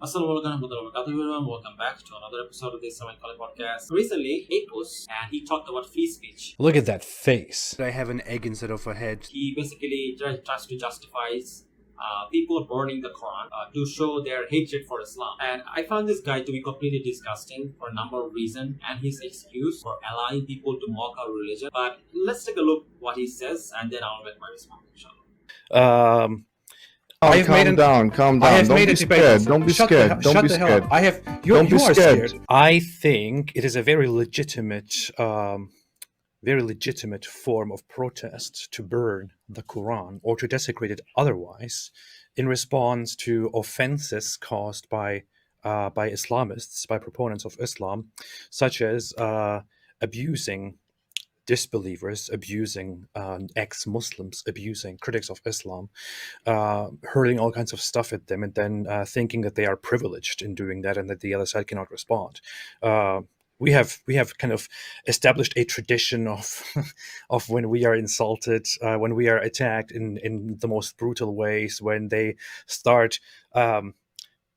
Assalamualaikum warahmatullahi wabarakatuh, everyone. Welcome back to another episode of the Islamic podcast. Recently, he posted and he talked about free speech. Look at that face. I have an egg instead of a head. He basically tries to justify people burning the Quran to show their hatred for Islam. And I found this guy to be completely disgusting for a number of reasons, and his excuse for allowing people to mock our religion. But let's take a look what he says, and then I'll make my response, inshallah. Calm down. I have Don't made be a debate. scared. Don't be scared. Don't be scared. You Don't be are scared. scared. I think it is a very legitimate form of protest to burn the Quran or to desecrate it otherwise, in response to offenses caused by Islamists, by proponents of Islam, such as abusing disbelievers, abusing ex-Muslims, abusing critics of Islam, hurling all kinds of stuff at them, and then thinking that they are privileged in doing that and that the other side cannot respond. We have kind of established a tradition of of when we are insulted, when we are attacked in the most brutal ways, when they start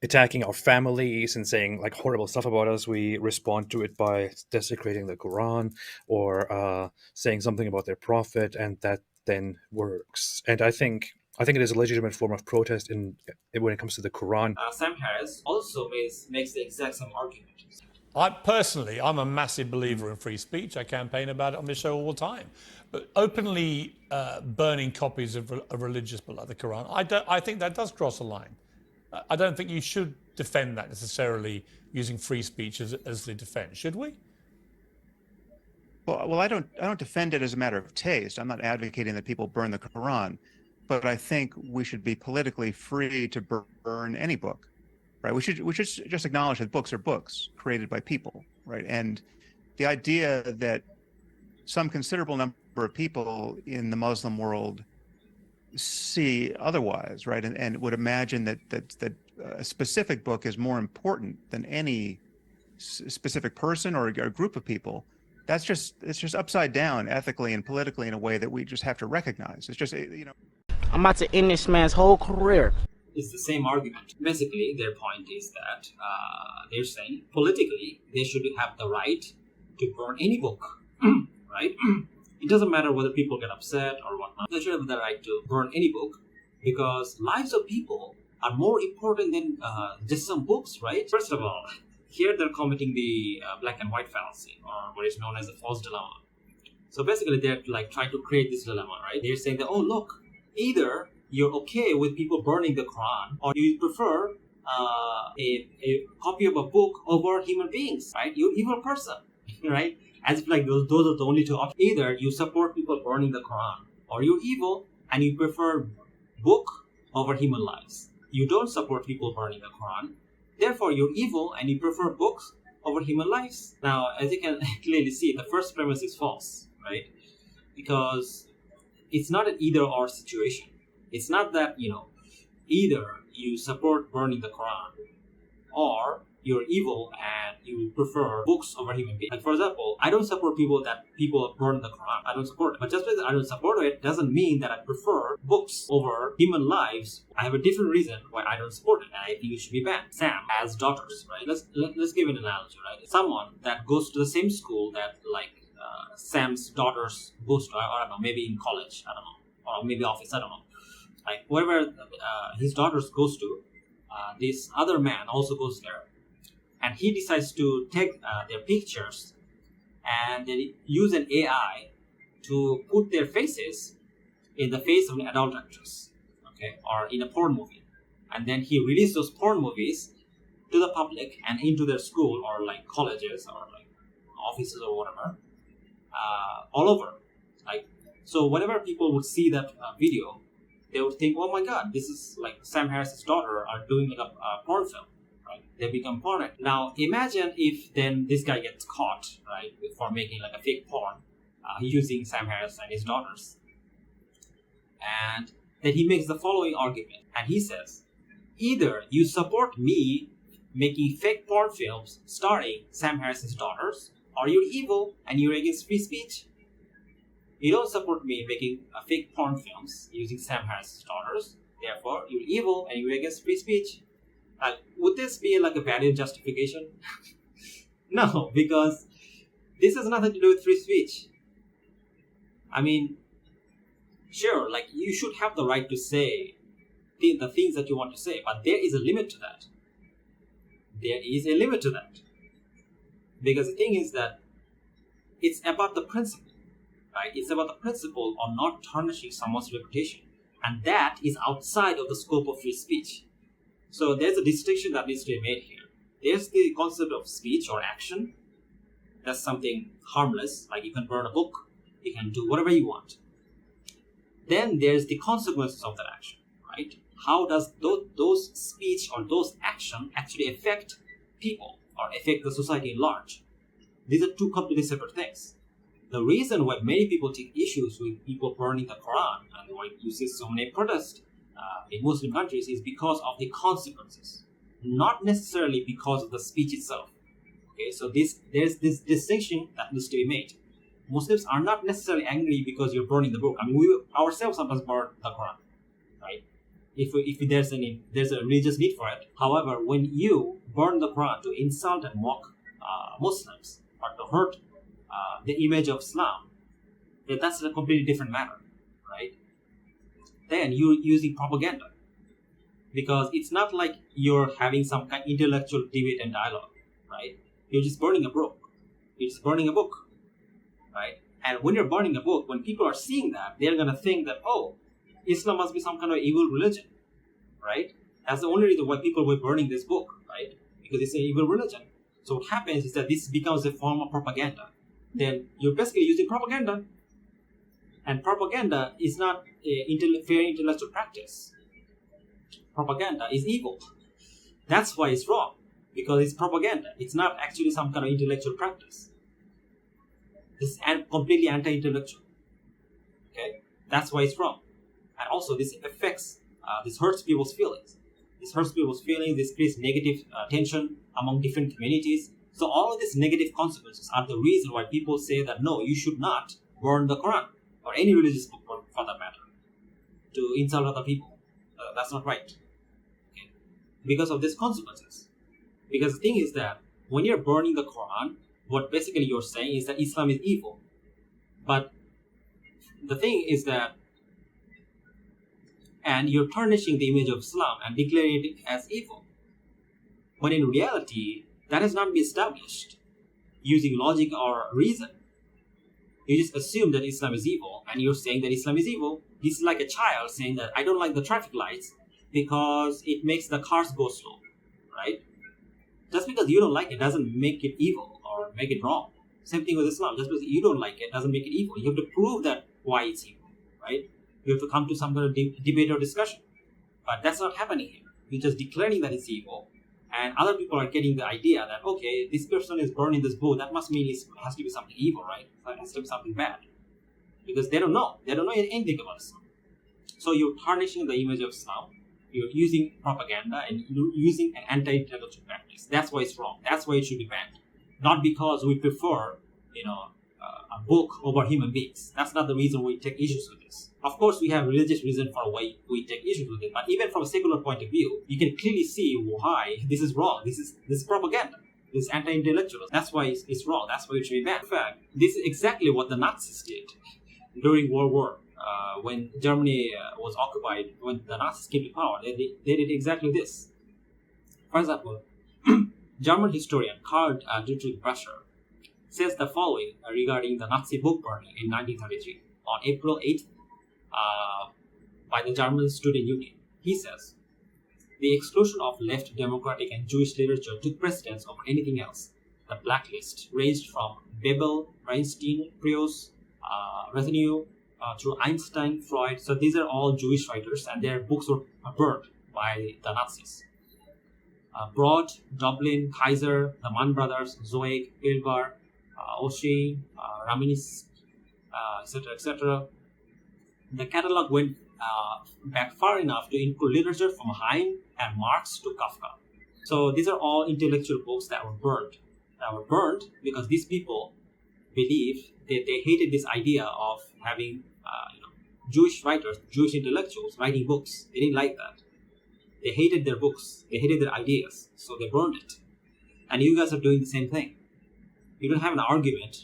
attacking our families and saying like horrible stuff about us, we respond to it by desecrating the Quran or saying something about their prophet, and that then works. And I think it is a legitimate form of protest when it comes to the Quran. Sam Harris also makes the exact same argument. I'm a massive believer in free speech. I campaign about it on this show all the time. But openly burning copies of a religious book like the Quran, I think that does cross a line. I don't think you should defend that necessarily using free speech as the defense, should we? Well, I don't defend it as a matter of taste. I'm not advocating that people burn the Quran, but I think we should be politically free to burn any book, right? We should just acknowledge that books are books created by people, right? And the idea that some considerable number of people in the Muslim world see otherwise, right, and would imagine that a specific book is more important than any specific person or a group of people. It's just upside down ethically and politically in a way that we just have to recognize. It's just, I'm about to end this man's whole career. It's the same argument. Basically, their point is that they're saying politically they should have the right to burn any book, right? It doesn't matter whether people get upset or whatnot. They should have the right to burn any book because lives of people are more important than just some books, right? First of all, here they're committing the black and white fallacy, or what is known as a false dilemma. So basically, they're like trying to create this dilemma, right? They're saying that, oh, look, either you're okay with people burning the Quran, or you prefer a copy of a book over human beings, right? You're an evil person, right? As if like those are the only two options. Either you support people burning the Quran, or you're evil and you prefer book over human lives. You don't support people burning the Quran, therefore you're evil and you prefer books over human lives. Now, as you can clearly see, the first premise is false, right? Because it's not an either-or situation. It's not that, either you support burning the Quran or you're evil and you prefer books over human beings. Like, for example, I don't support people burn the Quran. I don't support it. But just because I don't support it doesn't mean that I prefer books over human lives. I have a different reason why I don't support it, and I think it should be banned. Sam has daughters, right? Let's give an analogy, right? Someone that goes to the same school that Sam's daughters goes to, I don't know, maybe in college, I don't know, or maybe office, I don't know. Like wherever his daughters goes to, this other man also goes there. And he decides to take their pictures and then use an AI to put their faces in the face of an adult actress, okay, or in a porn movie. And then he releases those porn movies to the public and into their school or like colleges or like offices or whatever, all over. Like, so whenever people would see that video, they would think, oh my God, this is like Sam Harris's daughter are doing like a porn film. They become porn. Now imagine if then this guy gets caught, right, for making like a fake porn using Sam Harris and his daughters. And then he makes the following argument. And he says, either you support me making fake porn films starring Sam Harris's daughters, or you're evil and you're against free speech. You don't support me making fake porn films using Sam Harris's daughters, therefore you're evil and you're against free speech. Would this be like a valid justification? No, because this has nothing to do with free speech. I mean, sure, like you should have the right to say the things that you want to say, but there is a limit to that. There is a limit to that. Because the thing is that it's about the principle, right? It's about the principle of not tarnishing someone's reputation. And that is outside of the scope of free speech. So there's a distinction that needs to be made here. There's the concept of speech or action. That's something harmless, like you can burn a book, you can do whatever you want. Then there's the consequences of that action, right? How does those speech or those action actually affect people or affect the society at large? These are two completely separate things. The reason why many people take issues with people burning the Quran and why you see so many protests in Muslim countries is because of the consequences, not necessarily because of the speech itself. Okay, so there's this distinction that needs to be made. Muslims are not necessarily angry because you're burning the book. I mean, we ourselves sometimes burn the Quran, right? If there's a religious need for it. However, when you burn the Quran to insult and mock Muslims or to hurt the image of Islam, that's a completely different matter, right? Then you're using propaganda, because it's not like you're having some kind of intellectual debate and dialogue, right? You're just burning a book. You're just burning a book, right? And when you're burning a book, when people are seeing that, they're gonna think that, oh, Islam must be some kind of evil religion, right? That's the only reason why people were burning this book, right? Because it's an evil religion. So what happens is that this becomes a form of propaganda. Then you're basically using propaganda. And propaganda is not a fair intellectual practice. Propaganda is evil. That's why it's wrong. Because it's propaganda. It's not actually some kind of intellectual practice. This is completely anti-intellectual. Okay? That's why it's wrong. And also this affects, this hurts people's feelings. This hurts people's feelings, this creates negative tension among different communities. So all of these negative consequences are the reason why people say that no, you should not burn the Quran or any religious book for that matter to insult other people. That's not right. Okay? Because of these consequences. Because the thing is that when you're burning the Quran, what basically you're saying is that Islam is evil. But the thing is that, and you're tarnishing the image of Islam and declaring it as evil. When in reality, that has not been established using logic or reason. You just assume that Islam is evil, and you're saying that Islam is evil. This is like a child saying that I don't like the traffic lights because it makes the cars go slow, right? Just because you don't like it doesn't make it evil or make it wrong. Same thing with Islam. Just because you don't like it doesn't make it evil. You have to prove that why it's evil, right? You have to come to some kind of debate or discussion. But that's not happening here. You're just declaring that it's evil, and other people are getting the idea that, okay, this person is burning this book, that must mean it has to be something evil, right? It has to be something bad. Because they don't know. They don't know anything about Islam. So you're tarnishing the image of Islam. You're using propaganda and you're using an anti-intellectual practice. That's why it's wrong. That's why it should be banned. Not because we prefer, a book over human beings. That's not the reason we take issues with this. Of course, we have religious reason for why we take issues with it. But even from a secular point of view, you can clearly see why this is wrong. This is propaganda. This is anti-intellectual. That's why it's wrong. That's why it should be banned. In fact, this is exactly what the Nazis did during World War. When Germany was occupied, when the Nazis came to power, they did exactly this. For example, German historian Karl Dietrich Brasher says the following regarding the Nazi book burning in 1933 on April 8th by the German Student Union. He says, the exclusion of left democratic and Jewish literature took precedence over anything else. The blacklist ranged from Bebel, Reinstein, Prius, Revenue, through Einstein, Freud. So these are all Jewish writers, and their books were burned by the Nazis. Broad, Dublin, Kaiser, the Mann brothers, Zweig, Hilbert, Oshie, Raminis, etc., etc. The catalog went back far enough to include literature from Heine and Marx to Kafka. So these are all intellectual books that were burned. Because these people believed that they hated this idea of having Jewish writers, Jewish intellectuals writing books. They didn't like that. They hated their books. They hated their ideas. So they burned it. And you guys are doing the same thing. You don't have an argument.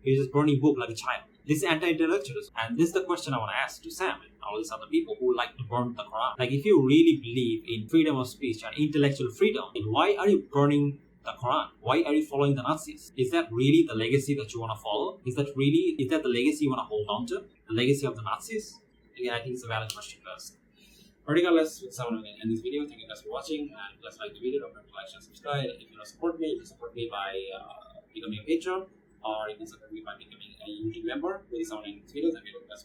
You're just burning book like a child. This is anti-intellectualism. And this is the question I want to ask to Sam and all these other people who like to burn the Quran. Like, if you really believe in freedom of speech and intellectual freedom, then why are you burning the Quran? Why are you following the Nazis? Is that really the legacy that you want to follow? Is that the legacy you want to hold on to? The legacy of the Nazis? Again, I think it's a valid question to ask. Regardless, with someone will end this video. Thank you guys for watching, and please like the video, don't forget to like, share, subscribe. If you want to support me, you can support me by becoming a patron, or you can support me by becoming a YouTube member. With someone in this video, thank you guys.